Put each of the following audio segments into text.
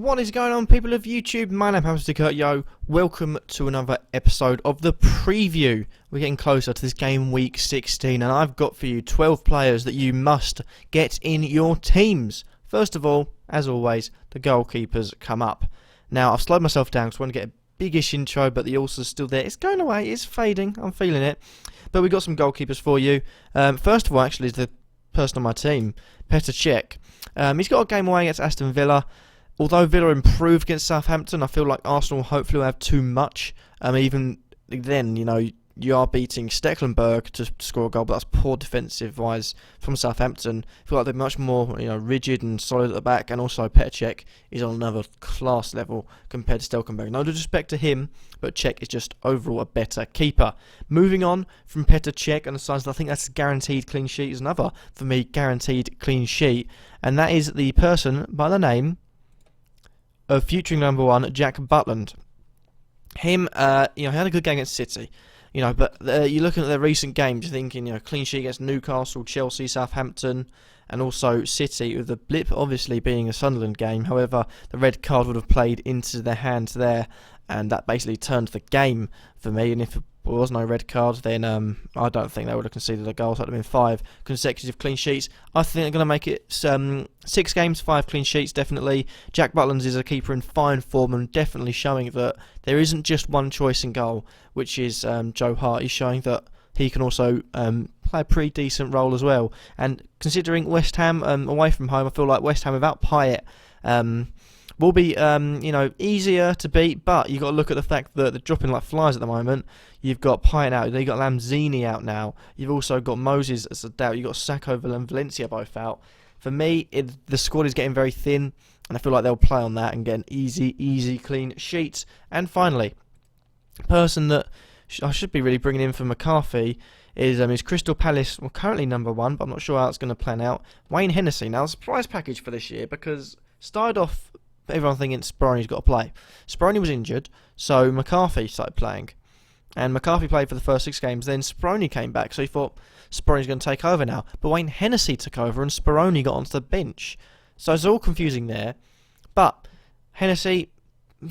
What is going on, people of YouTube? My name is Kurtyoy. Welcome to another episode of the preview. We're getting closer to this game week 16, and I've got for you 12 players that you must get in your teams. First of all, as always, the goalkeepers come up. Now, I've slowed myself down because I want to get a biggish intro, but the ulcer's still there. It's going away, it's fading, I'm feeling it. But we've got some goalkeepers for you. First of all, actually, is the person on my team, Petr Cech. He's got a game away against Aston Villa. Although Villa improved against Southampton, I feel like Arsenal hopefully will have too much. Even then, you are beating Stecklenburg to score a goal, but that's poor defensive-wise from Southampton. I feel like they're much more rigid and solid at the back, and also Petr Cech is on another class level compared to Stecklenburg. No disrespect to him, but Cech is just overall a better keeper. Moving on from Petr Cech, and the signs that I think that's a guaranteed clean sheet is another, for me, guaranteed clean sheet, and that is the person by the name of future number one, Jack Butland. Him, he had a good game against City, but you're looking at their recent games, you're thinking, clean sheet against Newcastle, Chelsea, Southampton, and also City, with the blip obviously being a Sunderland game. However, the red card would have played into their hands there, and that basically turned the game for me. And if there was no red card, then I don't think they would have conceded a goal. So it would have been 5 consecutive clean sheets. I think they're going to make it 6 games, 5 clean sheets, definitely. Jack Butland is a keeper in fine form and definitely showing that there isn't just one choice in goal, which is Joe Hart. He's showing that he can also play a pretty decent role as well. And considering West Ham away from home, I feel like West Ham without Payet will be easier to beat, but you've got to look at the fact that they're dropping like flies at the moment. You've got Payet out, you've got Lanzini out now, you've also got Moses as a doubt, you've got Sacco and Valencia both out. For me, the squad is getting very thin, and I feel like they'll play on that and get an easy clean sheet. And finally, the person that I should be really bringing in for McCarthy is Crystal Palace, currently number 1, but I'm not sure how it's going to plan out, Wayne Hennessy. Now, a surprise package for this year, because started off everyone thinking Speroni's got to play. Speroni was injured, so McCarthy started playing. And McCarthy played for the first 6 games, then Speroni came back, so he thought Speroni's going to take over now. But Wayne Hennessy took over and Speroni got onto the bench. So it's all confusing there. But Hennessy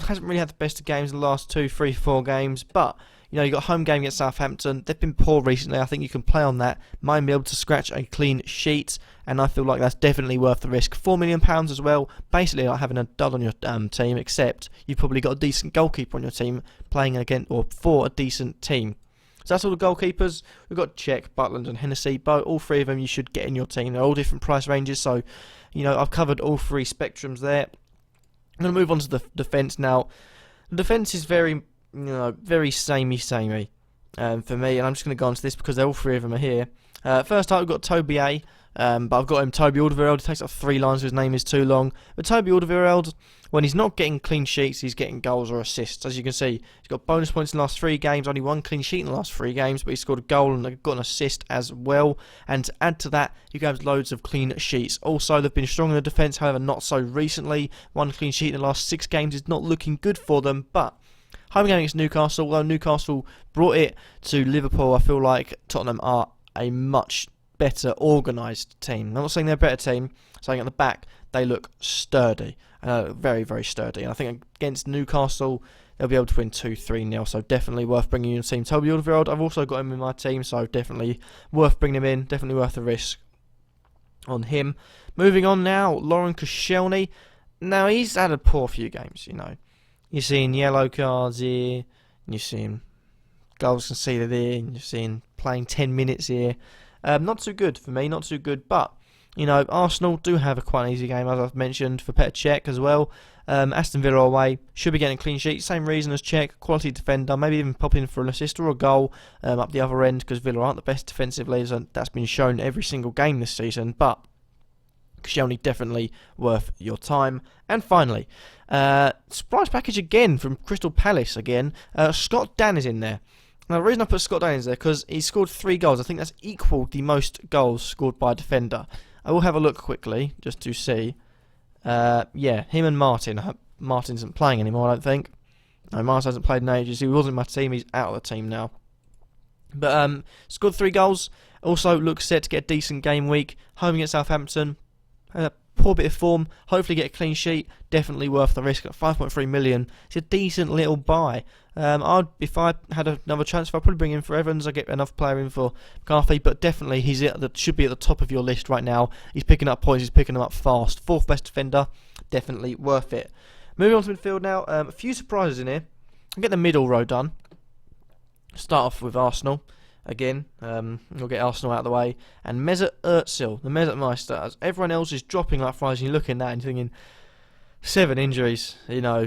hasn't really had the best of games in the last 2, 3, 4 games, but you got a home game against Southampton. They've been poor recently. I think you can play on that. Might be able to scratch a clean sheet, and I feel like that's definitely worth the risk. £4 million as well. Basically, like having a dud on your team, except you've probably got a decent goalkeeper on your team playing against or for a decent team. So that's all the goalkeepers. We've got Cech, Butland, and Hennessy. But all 3 of them you should get in your team. They're all different price ranges, so I've covered all 3 spectrums there. I'm going to move on to the defence now. The defence is very samey for me, and I'm just going to go on to this because all 3 of them are here. First up, we've got Toby A, but I've got him Toby Alderweireld. It takes up 3 lines, so his name is too long. But Toby Alderweireld, when he's not getting clean sheets, he's getting goals or assists. As you can see, he's got bonus points in the last 3 games, only 1 clean sheet in the last 3 games, but he scored a goal and got an assist as well. And to add to that, he has loads of clean sheets. Also, they've been strong in the defence, however, not so recently. 1 clean sheet in the last 6 games is not looking good for them, but home game against Newcastle, although Newcastle brought it to Liverpool, I feel like Tottenham are a much better organised team. I'm not saying they're a better team, I'm saying at the back they look sturdy, very, very sturdy. And I think against Newcastle they'll be able to win 2-3-0, so definitely worth bringing in your team. Toby Alderweireld, I've also got him in my team, so definitely worth bringing him in, definitely worth the risk on him. Moving on now, Lauren Koscielny. Now, he's had a poor few games, You're seeing yellow cards here, and you're seeing goals conceded here, and you're seeing playing 10 minutes here. Not too good for me, not too good, but, Arsenal do have a quite an easy game, as I've mentioned, for Petr Cech as well. Aston Villa away, should be getting a clean sheet, same reason as Cech, quality defender, maybe even pop in for an assist or a goal up the other end, because Villa aren't the best defensively, and that's been shown every single game this season, but Koscielny definitely worth your time. And finally, surprise package again from Crystal Palace again. Scott Dan is in there. Now, the reason I put Scott Dan in there is because he scored 3 goals. I think that's equal the most goals scored by a defender. I will have a look quickly just to see. Him and Martin. Martin isn't playing anymore, I don't think. No, Martin hasn't played in ages. He wasn't in my team. He's out of the team now. But scored 3 goals. Also looks set to get a decent game week. Home against Southampton. poor bit of form. Hopefully get a clean sheet. Definitely worth the risk. At 5.3 million, it's a decent little buy. If I had another transfer, I'd probably bring in for Evans. I get enough player in for McCarthy, but definitely should be at the top of your list right now. He's picking up points. He's picking them up fast. Fourth best defender. Definitely worth it. Moving on to midfield now. A few surprises in here. I'll get the middle row done. Start off with Arsenal. Again, we'll get Arsenal out of the way. And Mesut Özil, the Mesut Meister. As everyone else is dropping like flies, and you're looking at that and thinking, 7 injuries,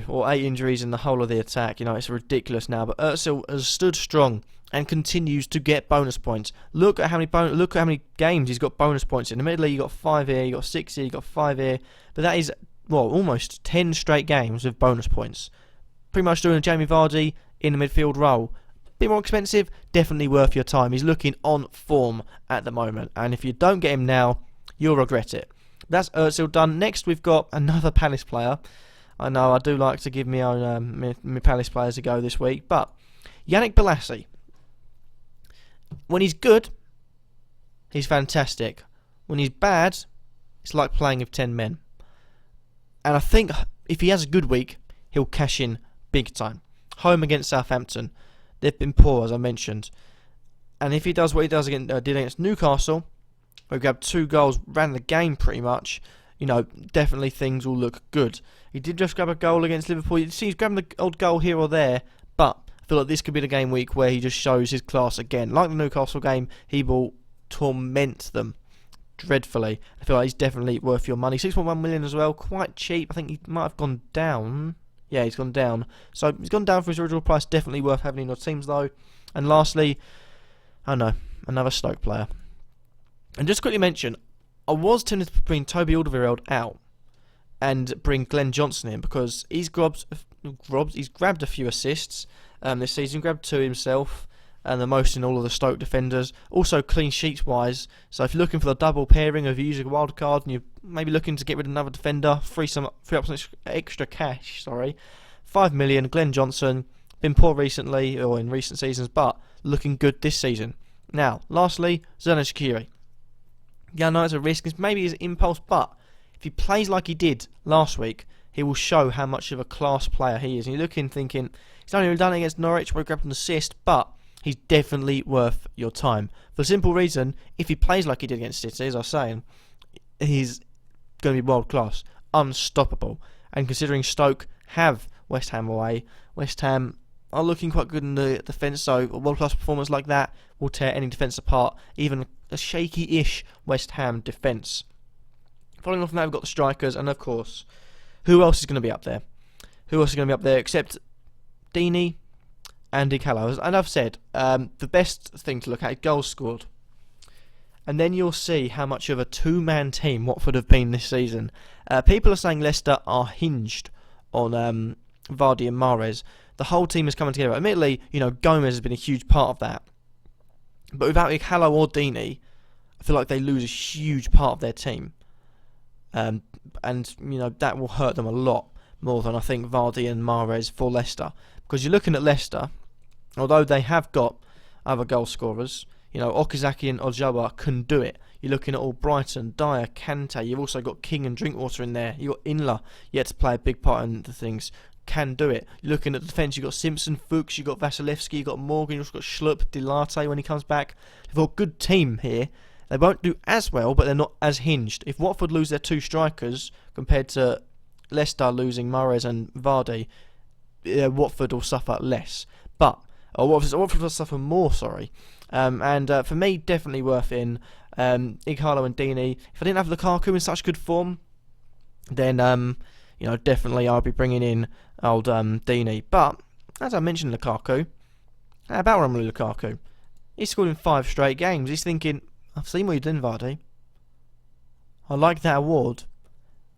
or 8 injuries in the whole of the attack. It's ridiculous now. But Özil has stood strong and continues to get bonus points. Look at how many games he's got bonus points in. The middle, you got 5 here, you got 6 here, you got 5 here. But that is almost 10 straight games with bonus points. Pretty much doing a Jamie Vardy in the midfield role. Bit more expensive, definitely worth your time. He's looking on form at the moment, and if you don't get him now, you'll regret it. That's Özil done. Next, we've got another Palace player. I know I do like to give my own my Palace players a go this week, but Yannick Bolasie. When he's good, he's fantastic. When he's bad, it's like playing with 10 men. And I think if he has a good week, he'll cash in big time. Home against Southampton. They've been poor, as I mentioned. And if he does what he did against Newcastle, where he grabbed 2 goals, ran the game pretty much, definitely things will look good. He did just grab a goal against Liverpool. You see, he's grabbing the odd goal here or there, but I feel like this could be the game week where he just shows his class again. Like the Newcastle game, he will torment them dreadfully. I feel like he's definitely worth your money. 6.1 million as well, quite cheap. I think he might have gone down. Yeah, he's gone down. So he's gone down for his original price. Definitely worth having in your teams though. And lastly, another Stoke player. And just quickly mention, I was tempted to bring Toby Alderweireld out and bring Glenn Johnson in because he's grabbed a few assists this season. Grabbed 2 himself, and the most in all of the Stoke defenders. Also clean sheets wise. So if you're looking for the double pairing of using a wild card and you're maybe looking to get rid of another defender, free up some extra cash. 5 million. Glenn Johnson, been poor recently or in recent seasons, but looking good this season. Now, lastly, Xherdan Shaqiri. Yeah, I know it's a risk. It's maybe his impulse, but if he plays like he did last week, he will show how much of a class player he is. And you're looking, thinking, he's only done it against Norwich where he grabbed an assist, but he's definitely worth your time. For the simple reason, if he plays like he did against City, as I was saying, he's going to be world class, unstoppable. And considering Stoke have West Ham away, West Ham are looking quite good in the defence, so a world class performance like that will tear any defence apart, even a shaky-ish West Ham defence. Following on from that, we've got the strikers, and of course, who else is going to be up there? Who else is going to be up there except Deeney, Andy Callow? And I've said, the best thing to look at is goals scored. And then you'll see how much of a 2-man team Watford have been this season. People are saying Leicester are hinged on Vardy and Mahrez. The whole team is coming together. Admittedly, Gomez has been a huge part of that. But without Callow or Deeney, I feel like they lose a huge part of their team. And that will hurt them a lot more than I think Vardy and Mahrez for Leicester. Because you're looking at Leicester, although they have got other goal scorers, Okazaki and Ojawa can do it. You're looking at all Brighton, Dyer, Kante. You've also got King and Drinkwater in there. You've got Inler yet to play a big part in the things. Can do it. You're looking at the defence. You've got Simpson, Fuchs, you've got Vasilevsky, you've got Morgan, you've got Schlupp, Dilate when he comes back. They've got a good team here. They won't do as well, but they're not as hinged. If Watford lose their 2 strikers compared to Leicester losing Mahrez and Vardy, Watford will suffer less. Watford will suffer more, sorry. For me, definitely worth in Ighalo and Deeney. If I didn't have Lukaku in such good form, then definitely I'll be bringing in old Deeney. But as I mentioned, Lukaku, how about Romelu Lukaku? He scored in 5 straight games. He's thinking, I've seen what you did, Vardy. I like that award.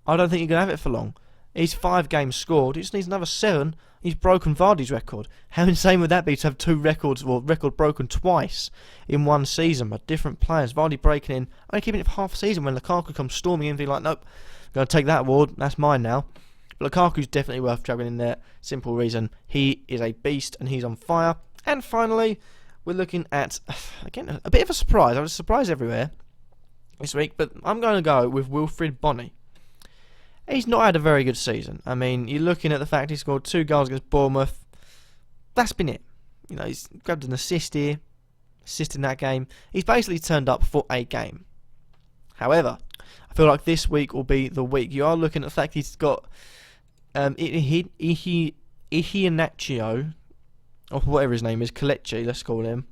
I don't think you're going to have it for long. He's 5 games scored. He just needs another 7. He's broken Vardy's record. How insane would that be to have 2 records, record broken twice in one season by different players? Vardy breaking in, only keeping it for half a season when Lukaku comes storming in, being like, nope, I'm going to take that award. That's mine now. But Lukaku's definitely worth juggling in there. Simple reason, he is a beast and he's on fire. And finally, we're looking at, again, a bit of a surprise. I was surprised everywhere this week, but I'm going to go with Wilfried Bony. he's not had a very good season. I mean, you're looking at the fact he scored 2 goals against Bournemouth. That's been it. You know, he's grabbed an assist here, assist in that game. He's basically turned up for a game. However, I feel like this week will be the week. You are looking at the fact he's got Iheanacho, or whatever his name is, Kelechi, let's call him.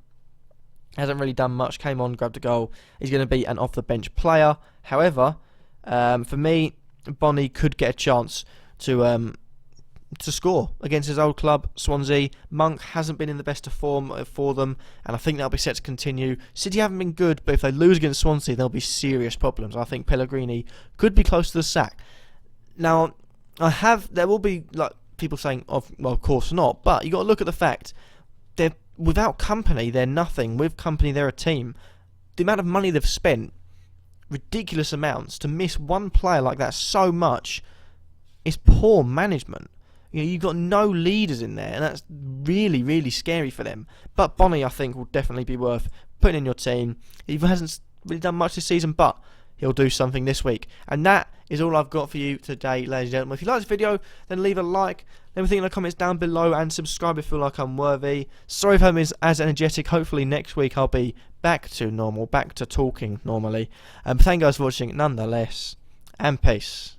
Hasn't really done much, came on, grabbed a goal. He's going to be an off-the-bench player. However, for me, Bonnie could get a chance to score against his old club, Swansea. Monk hasn't been in the best of form for them, and I think that'll be set to continue. City haven't been good, but if they lose against Swansea, there'll be serious problems. I think Pellegrini could be close to the sack. Now, there will be like people saying, well, of course not, but you got to look at the fact they're without Company, they're nothing. With Company, they're a team. The amount of money they've spent, ridiculous amounts, to miss one player like that so much is poor management. You know, you've got no leaders in there, and that's really, really scary for them. But Bonnie, I think, will definitely be worth putting in your team. He hasn't really done much this season, but he'll do something this week. And that is all I've got for you today, ladies and gentlemen. If you like this video, then leave a like. Let me think in the comments down below, and subscribe if you feel like I'm worthy. Sorry if I'm as energetic. Hopefully next week I'll be back to normal, back to talking normally. Thank you guys for watching nonetheless, and peace.